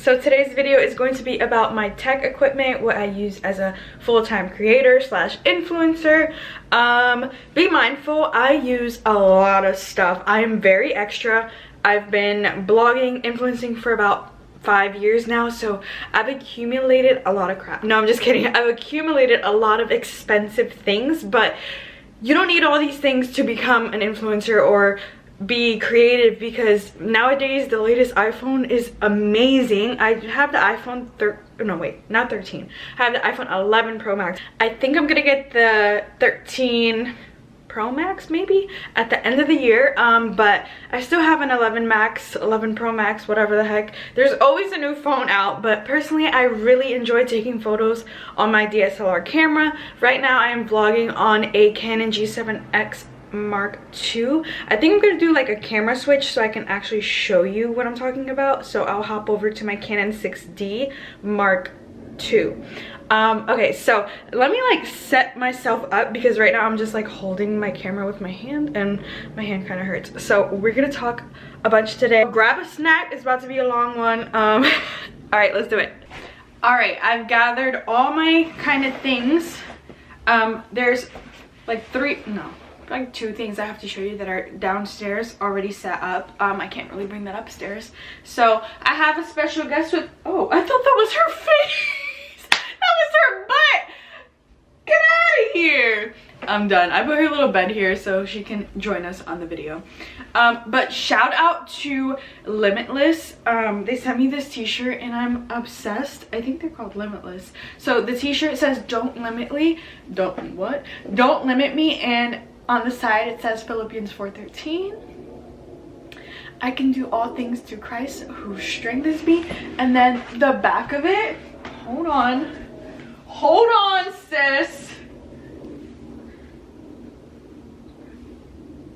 So today's video is going to be about my tech equipment, what I use as a full-time creator slash influencer. Be mindful, I use a lot of stuff. I am very extra. I've been blogging, influencing for about 5 years now, so I've accumulated a lot of crap. No, I'm just kidding. I've accumulated a lot of expensive things, but you don't need all these things to become an influencer or be creative, because nowadays the latest iPhone is amazing. I have the iPhone not 13. I have the iPhone 11 Pro Max. I think I'm gonna get the 13 Pro Max maybe at the end of the year, but I still have an 11 Max, 11 Pro Max, whatever the heck. There's always a new phone out, but personally I really enjoy taking photos on my DSLR camera. Right now I am vlogging on a Canon G7X Mark II. I think I'm gonna do like a camera switch so I can actually show you what I'm talking about. So I'll hop over to my Canon 6D Mark II. Okay, so let me like set myself up, because right now I'm just like holding my camera with my hand and my hand kind of hurts. So we're gonna talk a bunch today. Grab a snack, it's about to be a long one. All right, let's do it. All right, I've gathered all my kind of things. There's like two things I have to show you that are downstairs already set up. I can't really bring that upstairs. So I have a special guest with, oh, I thought that was her face. That was her butt. Get out of here. I'm done. I put her little bed here so she can join us on the video. But shout out to Limitless. They sent me this t-shirt and I'm obsessed. I think they're called Limitless. So the t-shirt says don't limit me, and on the side it says Philippians 4:13. I can do all things through Christ who strengthens me. And then the back of it, hold on sis,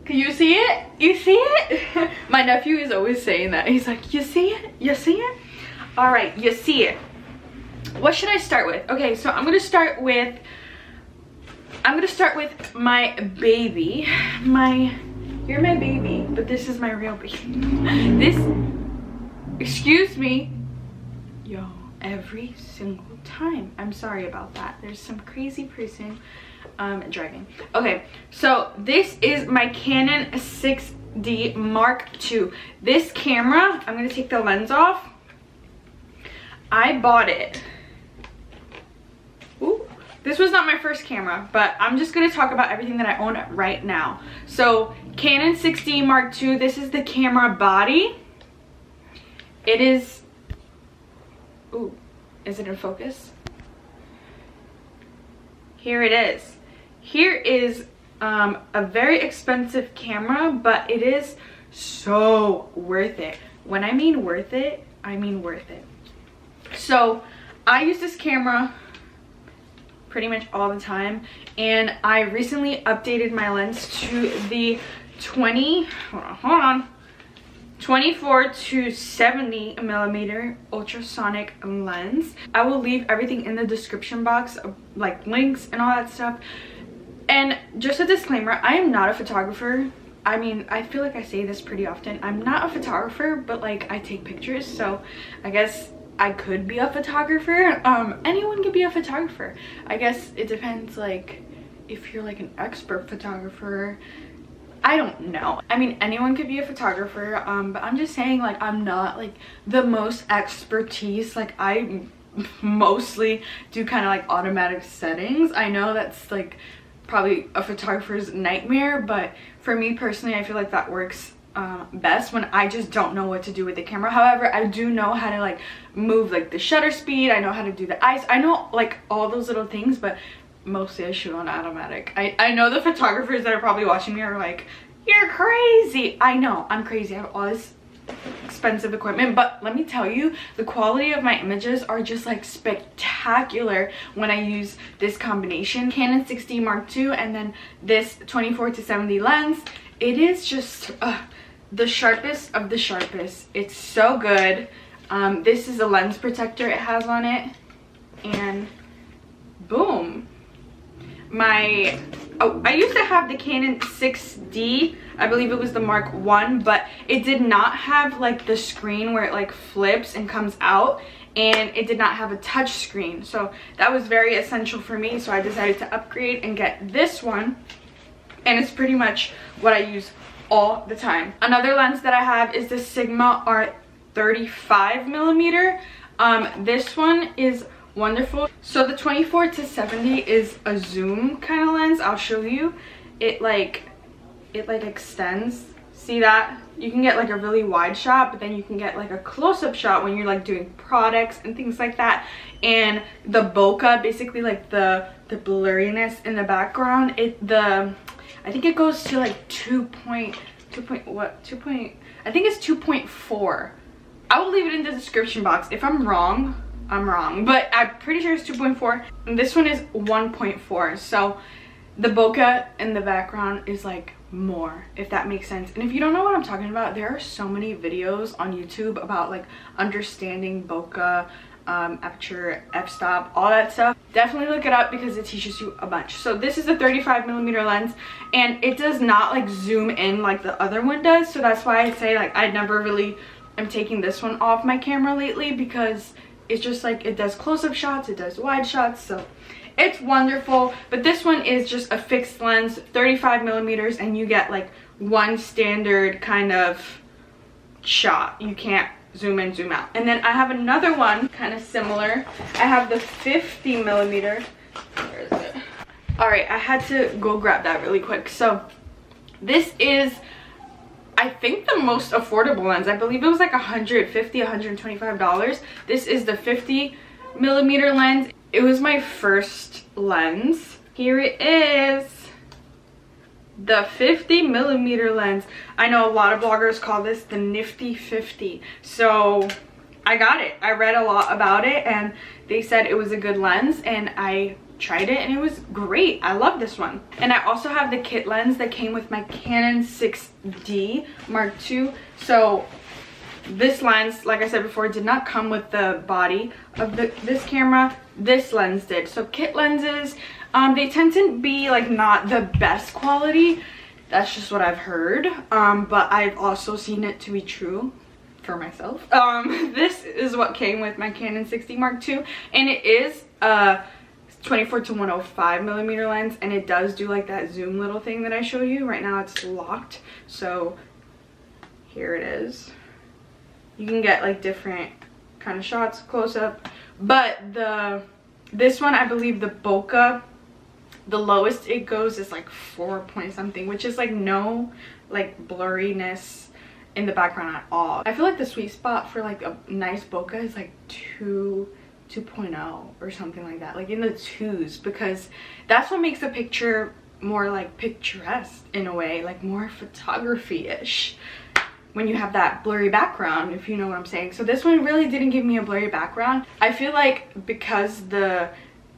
can you see it? You see it? My nephew is always saying that. He's like, you see it? You see it? All right, you see it. What should I start with? Okay, so I'm gonna start with my baby. You're my baby, but this is my real baby. Excuse me, yo, every single time. I'm sorry about that. There's some crazy person driving. Okay, so this is my Canon 6D Mark II. This camera, I'm gonna take the lens off. I bought it. Ooh. This was not my first camera, but I'm just going to talk about everything that I own right now. So, Canon 6D Mark II, this is the camera body. It is... Ooh, is it in focus? Here it is. Here is a very expensive camera, but it is so worth it. When I mean worth it, I mean worth it. So, I use this camera pretty much all the time, and I recently updated my lens to the 24 to 70 millimeter ultrasonic lens. I will leave everything in the description box, like links and all that stuff. And just a disclaimer, I am not a photographer. I mean, I feel like I say this pretty often. I'm not a photographer, but like I take pictures, so I guess I could be a photographer. Anyone could be a photographer. I guess it depends, like, if you're like an expert photographer. I don't know. I mean, anyone could be a photographer, but I'm just saying, like, I'm not like the most expertise. Like, I mostly do kind of like automatic settings. I know that's like probably a photographer's nightmare, but for me personally, I feel like that works best when I just don't know what to do with the camera. However, I do know how to like move like the shutter speed. I know how to do the eyes. I know like all those little things, but mostly I shoot on automatic. I know the photographers that are probably watching me are like, you're crazy. I know, I'm crazy. I have all this expensive equipment, but let me tell you, the quality of my images are just like spectacular when I use this combination, Canon 6D Mark II and then this 24 to 70 lens. It is just the sharpest of the sharpest. It's so good. This is a lens protector it has on it, and boom, my Oh, I used to have the Canon 6D. I believe it was the Mark 1, but it did not have like the screen where it like flips and comes out, and it did not have a touch screen. So that was very essential for me. So I decided to upgrade and get this one, and it's pretty much what I use all the time. Another lens that I have is the Sigma Art 35mm. This one is wonderful. So the 24-70 is a zoom kind of lens. I'll show you. It like extends. See that? You can get like a really wide shot, but then you can get like a close-up shot when you're like doing products and things like that. And the bokeh, basically like the blurriness in the background, I think it goes to like 2.4. I think it's 2.4. I will leave it in the description box. If I'm wrong, I'm wrong, but I'm pretty sure it's 2.4, and this one is 1.4. So the bokeh in the background is like more, if that makes sense. And if you don't know what I'm talking about, there are so many videos on YouTube about like understanding bokeh, aperture, f-stop, all that stuff. Definitely look it up because it teaches you a bunch. So this is a 35mm lens, and it does not like zoom in like the other one does. So that's why I say like I never really am taking this one off my camera lately, because it's just like it does close-up shots, it does wide shots, so it's wonderful. But this one is just a fixed lens, 35mm, and you get like one standard kind of shot. You can't zoom in, zoom out. And then I have another one kind of similar. I have the 50mm. Where is it? All right, I had to go grab that really quick. So this is, I think, the most affordable lens. I believe it was like $150, $125. This is the 50mm lens. It was my first lens. Here it is, the 50mm lens. I know a lot of bloggers call this the nifty 50. So I got it. I read a lot about it, and they said it was a good lens, and I tried it and it was great. I love this one. And I also have the kit lens that came with my Canon 6D Mark II. So this lens, like I said before, did not come with the body of this camera. This lens did. So kit lenses, they tend to be like not the best quality. That's just what I've heard, but I've also seen it to be true for myself. This is what came with my Canon 6D Mark II, and it is 24-105mm lens, and it does do like that zoom little thing that I showed you. Right now it's locked, so here it is. You can get like different kind of shots, close up, but this one, I believe the bokeh, the lowest it goes is like 4 point something, which is like no like blurriness in the background at all. I feel like the sweet spot for like a nice bokeh is like 2.0 or something like that, like in the 2s, because that's what makes a picture more like picturesque in a way, like more photography-ish, when you have that blurry background, if you know what I'm saying. So this one really didn't give me a blurry background. I feel like because the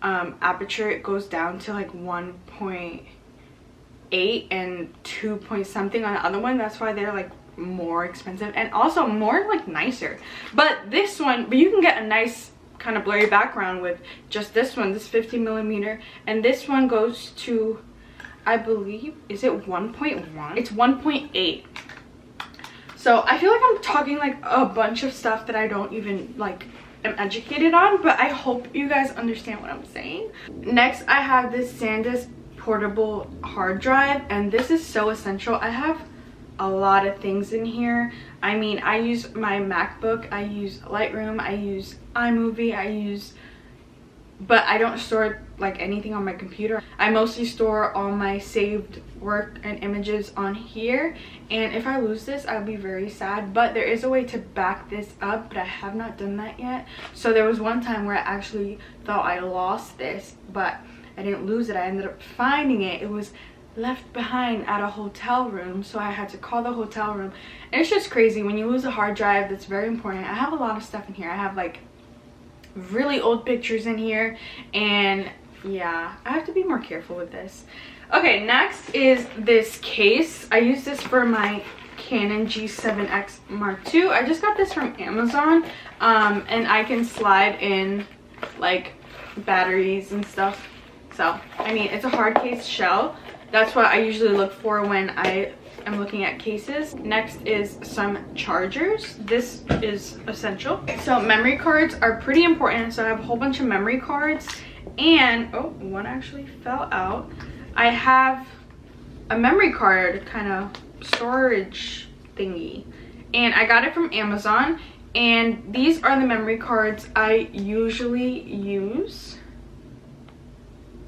aperture, it goes down to like 1.8 and 2 point something on the other one, that's why they're like more expensive and also more like nicer. But this one, but you can get a nice kind of blurry background with just this one, this 50mm, and this one goes to, I believe, is it 1.1? It's 1.8. So I feel like I'm talking like a bunch of stuff that I don't even like am educated on, but I hope you guys understand what I'm saying. Next, I have this Sandisk portable hard drive, and this is so essential. I have a lot of things in here. I mean, I use my MacBook, I use Lightroom, I use iMovie, but I don't store like anything on my computer. I mostly store all my saved work and images on here, and if I lose this, I'll be very sad. But there is a way to back this up, but I have not done that yet. So there was one time where I actually thought I lost this, but I didn't lose it. I ended up finding it. It was left behind at a hotel room, so I had to call the hotel room. And it's just crazy when you lose a hard drive that's very important. I have a lot of stuff in here. I have like really old pictures in here, and yeah, I have to be more careful with this. Okay, next is this case. I use this for my Canon G7X Mark II. I just got this from Amazon, and I can slide in like batteries and stuff. So So I mean, it's a hard case shell. That's what I usually look for when I am looking at cases. Next is some chargers. This is essential. So memory cards are pretty important. So I have a whole bunch of memory cards, and oh, one actually fell out. I have a memory card kind of storage thingy, and I got it from Amazon, and these are the memory cards I usually use.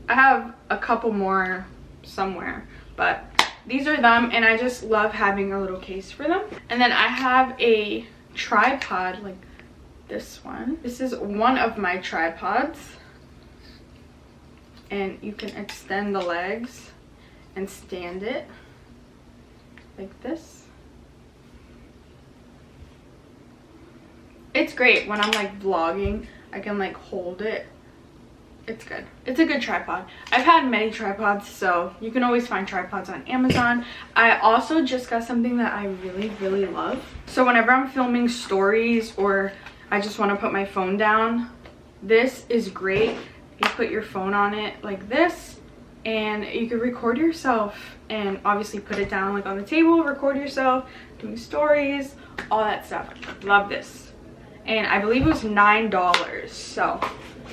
I have a couple more somewhere, but these are them, and I just love having a little case for them. And then I have a tripod like this one. This is one of my tripods, and you can extend the legs and stand it like this. It's great when I'm like vlogging. I can like hold it. It's good. It's a good tripod. I've had many tripods, so you can always find tripods on Amazon. I also just got something that I really love. So whenever I'm filming stories or I just want to put my phone down, this is great. You put your phone on it like this, and you can record yourself, and obviously put it down like on the table, record yourself doing stories, all that stuff. Love this. And I believe it was $9, so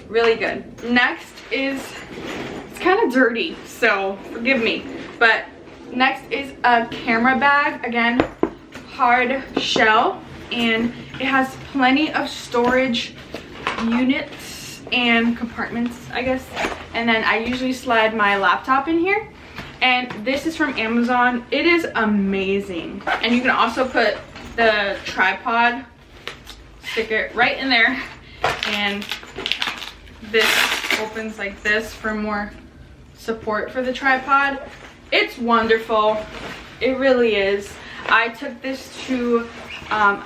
really good. Next is, it's kind of dirty, so forgive me, but next is a camera bag. Again, hard shell, and it has plenty of storage units and compartments, I guess. And then I usually slide my laptop in here, and this is from Amazon. It is amazing. And you can also put the tripod, stick it right in there, and this opens like this for more support for the tripod. It's wonderful. It really is. I took this to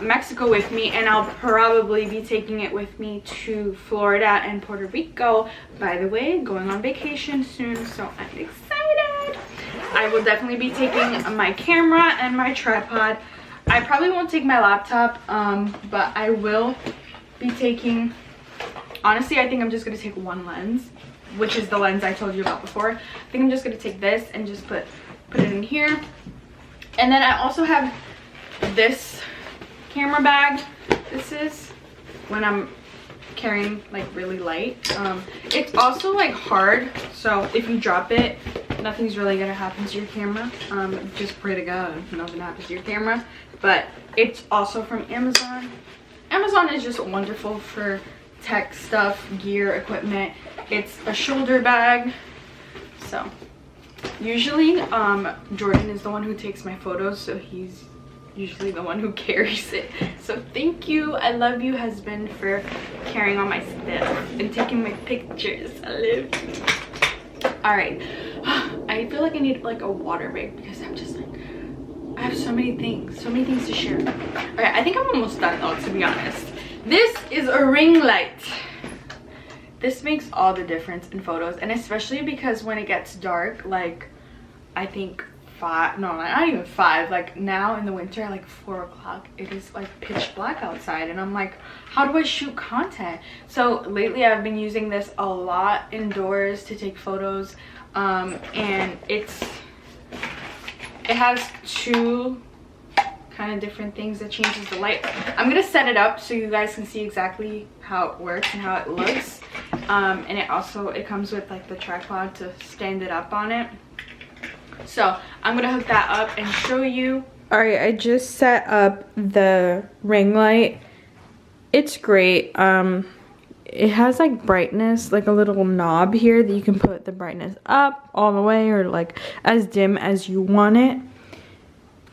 Mexico with me, and I'll probably be taking it with me to Florida and Puerto Rico. By the way, going on vacation soon, so I'm excited. I will definitely be taking my camera and my tripod. I probably won't take my laptop, but I will be taking, honestly, I think I'm just going to take one lens, which is the lens I told you about before. I think I'm just going to take this and just put it in here. And then I also have this camera bag. This is when I'm carrying like really light. It's also like hard, so if you drop it, nothing's really going to happen to your camera. Just pray to God nothing happens to your camera. But it's also from Amazon. Amazon is just wonderful for tech stuff, gear, equipment. It's a shoulder bag. So usually Jordan is the one who takes my photos, so he's usually the one who carries it. So thank you, I love you husband, for carrying all my stuff and taking my pictures. I love you. All right, I feel like I need like a water break because I'm just like, I have so many things to share. All right, I think I'm almost done though, to be honest. This is a ring light. This makes all the difference in photos, and especially because when it gets dark, like I think 5, no, not even 5, like now in the winter, like 4 o'clock, it is like pitch black outside, and I'm like, how do I shoot content? So lately I've been using this a lot indoors to take photos, and it has 2 kind of different things that changes the light. I'm gonna set it up so you guys can see exactly how it works and how it looks, and it comes with like the tripod to stand it up on it. So I'm gonna hook that up and show you. All right, I just set up the ring light. It's great. It has like brightness, like a little knob here that you can put the brightness up all the way or like as dim as you want it.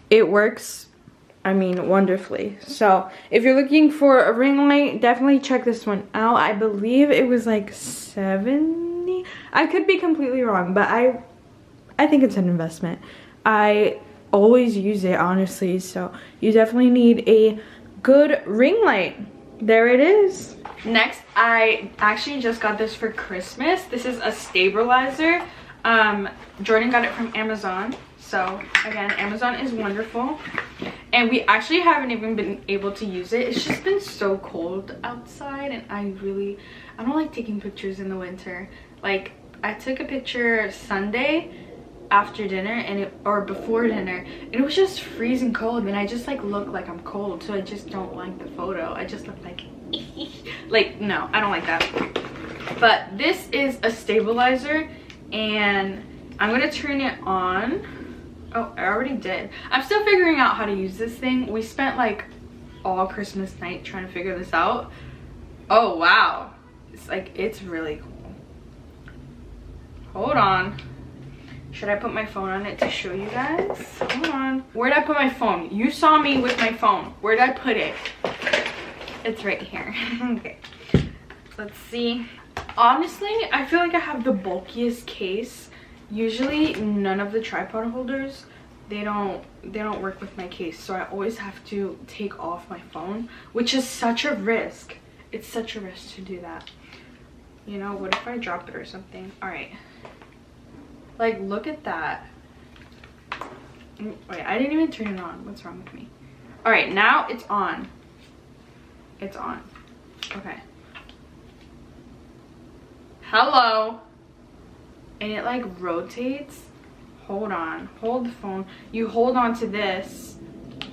It works, I mean, wonderfully. So if you're looking for a ring light, definitely check this one out. I believe it was like $70. I could be completely wrong, but I think it's an investment. I always use it, honestly, so you definitely need a good ring light. There it is. Next, I actually just got this for Christmas. This is a stabilizer. Jordan got it from Amazon. So again, Amazon is wonderful. And we actually haven't even been able to use it. It's just been so cold outside, and I don't like taking pictures in the winter. Like, I took a picture Sunday after dinner or before dinner, and it was just freezing cold, and I just like look like I'm cold, so I just don't like the photo. I just look like like, no, I don't like that. But this is a stabilizer, and I'm gonna turn it on. Oh, I already did. I'm still figuring out how to use this thing. We spent like all Christmas night trying to figure this out. Oh wow, it's like, it's really cool. Hold on, should I put my phone on it to show you guys? Hold on, where'd I put my phone? You saw me with my phone. Where'd I put it? It's right here. Okay, let's see. Honestly, I feel like I have the bulkiest case. Usually none of the tripod holders, they don't work with my case, so I always have to take off my phone, which is such a risk. It's such a risk to do that, you know. What if I drop it or something? All right, like, look at that. Wait, I didn't even turn it on. What's wrong with me? All right, now it's on. It's on. Okay, hello. And it like rotates. Hold on, hold the phone. You hold on to this,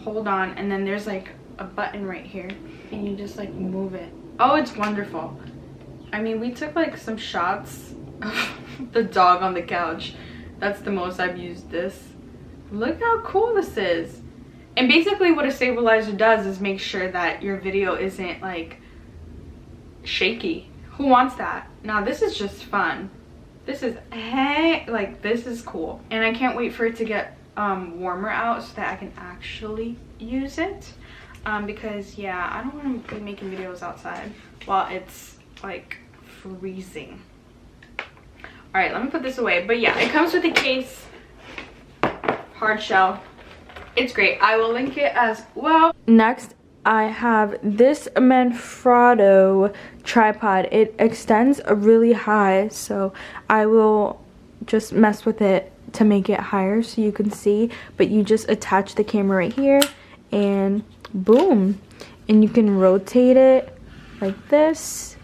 hold on, and then there's like a button right here, and you just like move it. Oh, it's wonderful. I mean, we took like some shots of the dog on the couch. That's the most I've used this. Look how cool this is. And basically what a stabilizer does is make sure that your video isn't like shaky. Who wants that? Now this is just fun. This is, hey, like, this is cool. And I can't wait for it to get warmer out so that I can actually use it. Because yeah, I don't want to be making videos outside while it's like freezing. All right, let me put this away. But yeah, it comes with a case, hard shell. It's great. I will link it as well. Next, I have this Manfrotto tripod. It extends really high, so I will just mess with it to make it higher so you can see. But you just attach the camera right here, and boom, and you can rotate it like this.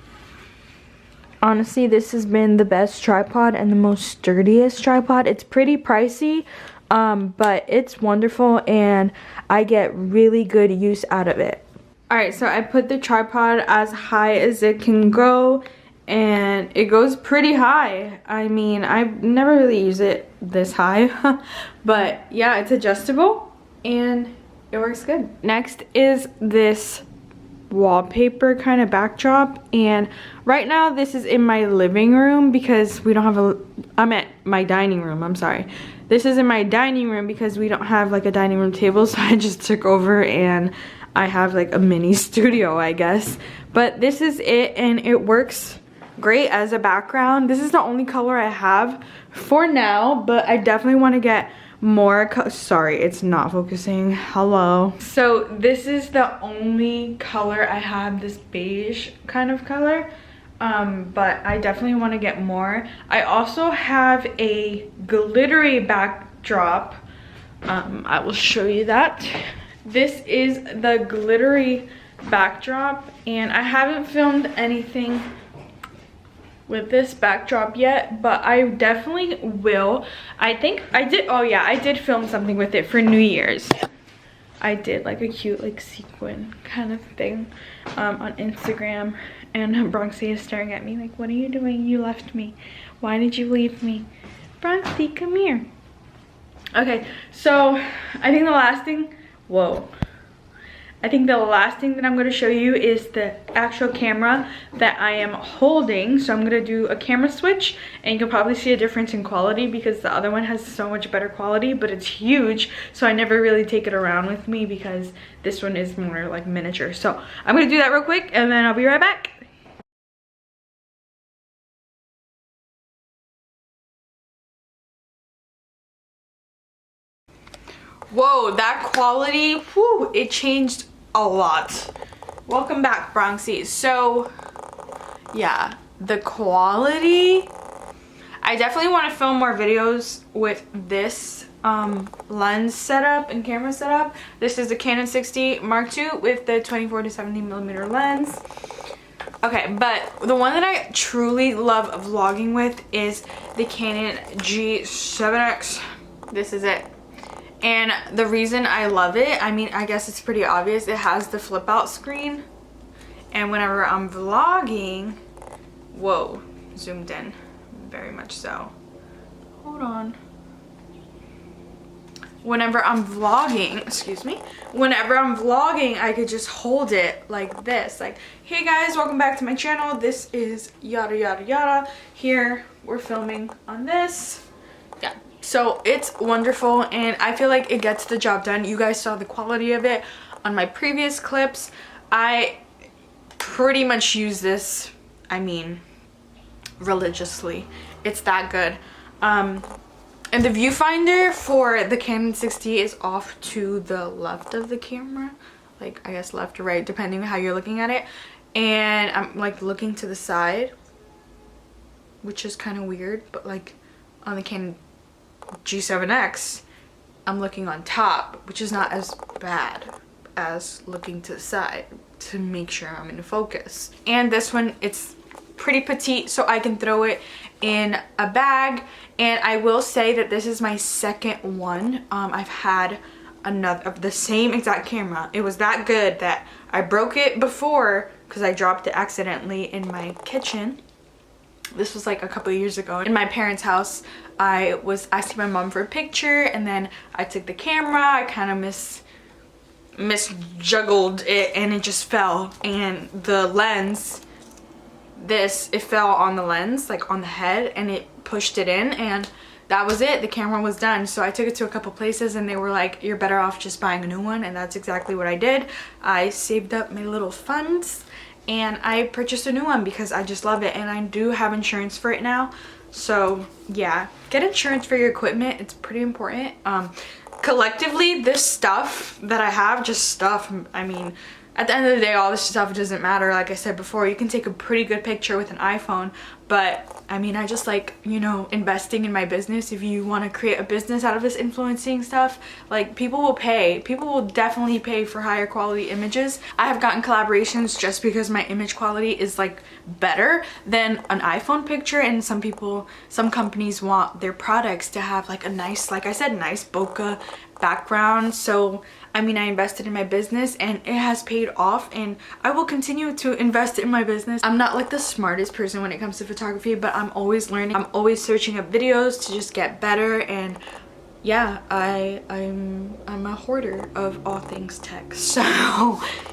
Honestly, this has been the best tripod and the most sturdiest tripod. It's pretty pricey, but it's wonderful, and I get really good use out of it. Alright, so I put the tripod as high as it can go, and it goes pretty high. I mean, I never really use it this high, but yeah, it's adjustable and it works good. Next is this wallpaper kind of backdrop, and right now this is in my living room because we don't have I'm at my dining room, I'm sorry. This is in my dining room because we don't have like a dining room table, so I just took over and I have like a mini studio, I guess. But this is it, and it works great as a background. This is the only color I have for now, but I definitely want to get more. Sorry, it's not focusing. Hello. So this is the only color I have, this beige kind of color. But I definitely want to get more. I also have a glittery backdrop. I will show you that. This is the glittery backdrop, and I haven't filmed anything with this backdrop yet, but I definitely will. I think I did, oh yeah, I did film something with it for New Year's. I did like a cute like sequin kind of thing on Instagram, and Bronxy is staring at me like, what are you doing? You left me. Why did you leave me? Bronxy, come here. Okay, so I think the last thing, whoa. I think the last thing that I'm going to show you is the actual camera that I am holding. So I'm going to do a camera switch, and you can probably see a difference in quality because the other one has so much better quality, but it's huge. So I never really take it around with me because this one is more like miniature. So I'm going to do that real quick, and then I'll be right back. Whoa, that quality, whew, it changed a lot. Welcome back, Bronxy. So yeah, the quality, I definitely want to film more videos with this lens setup and camera setup. This is the Canon 60 Mark II with the 24 to 70 millimeter lens. Okay, but the one that I truly love vlogging with is the Canon G7X. This is it. And the reason I love it, I mean, I guess it's pretty obvious. It has the flip out screen. And whenever I'm vlogging, whoa, zoomed in, very much so. Hold on. Whenever I'm vlogging, excuse me, whenever I'm vlogging, I could just hold it like this. Like, hey guys, welcome back to my channel. This is yada yada yada. Here, we're filming on this. Yeah, so it's wonderful and I feel like it gets the job done. You guys saw the quality of it on my previous clips. I pretty much use this, I mean, religiously. It's that good. And the viewfinder for the Canon 60 is off to the left of the camera. Like, I guess left or right, depending on how you're looking at it. And I'm like looking to the side, which is kind of weird, but like on the Canon G7X, I'm looking on top, which is not as bad as looking to the side to make sure I'm in focus. And this one, it's pretty petite, so I can throw it in a bag. And I will say that this is my second one. I've had another of the same exact camera. It was that good that I broke it before because I dropped it accidentally in my kitchen. This was like a couple of years ago in my parents' house. I was asking my mom for a picture and then I took the camera. I kind of misjuggled it and it just fell, and the lens, it fell on the lens, like on the head, and it pushed it in, and that was it. The camera was done. So I took it to a couple places and they were like, you're better off just buying a new one, and that's exactly what I did. I saved up my little funds and I purchased a new one because I just love it, and I do have insurance for it now. So yeah, get insurance for your equipment. It's pretty important. Collectively, this stuff that I have, just stuff, I mean, at the end of the day, all this stuff doesn't matter. Like I said before, you can take a pretty good picture with an iPhone, but I mean, I just like, you know, investing in my business. If you want to create a business out of this influencing stuff, like, people will pay. People will definitely pay for higher quality images. I have gotten collaborations just because my image quality is like better than an iPhone picture, and some companies want their products to have like a nice, like I said, nice bokeh background. So I mean, I invested in my business and it has paid off, and I will continue to invest in my business. I'm not like the smartest person when it comes to photography, but I'm always learning. I'm always searching up videos to just get better, and yeah, I'm a hoarder of all things tech. So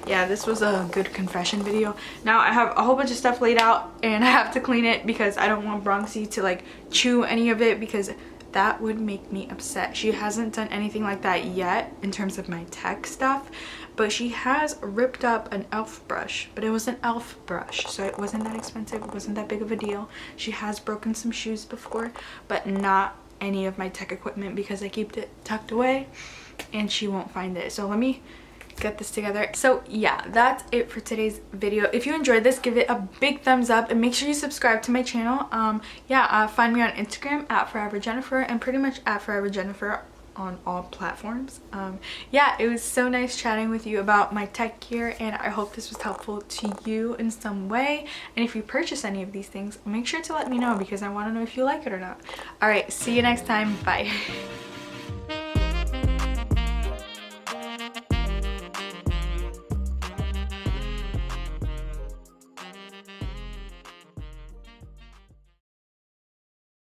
yeah, this was a good confession video. Now I have a whole bunch of stuff laid out and I have to clean it because I don't want Bronxy to like chew any of it, because that would make me upset. She hasn't done anything like that yet in terms of my tech stuff, but she has ripped up an elf brush, but it was an elf brush, so it wasn't that expensive. It wasn't that big of a deal. She has broken some shoes before, but not any of my tech equipment because I keep it tucked away and she won't find it. So let me get this together. So yeah, that's it for today's video. If you enjoyed this, give it a big thumbs up and make sure you subscribe to my channel. Find me on Instagram at Forever Jennifer, and pretty much at Forever Jennifer on all platforms. Yeah, it was so nice chatting with you about my tech gear, and I hope this was helpful to you in some way. And if you purchase any of these things, make sure to let me know because I want to know if you like it or not. All right, see you next time. Bye.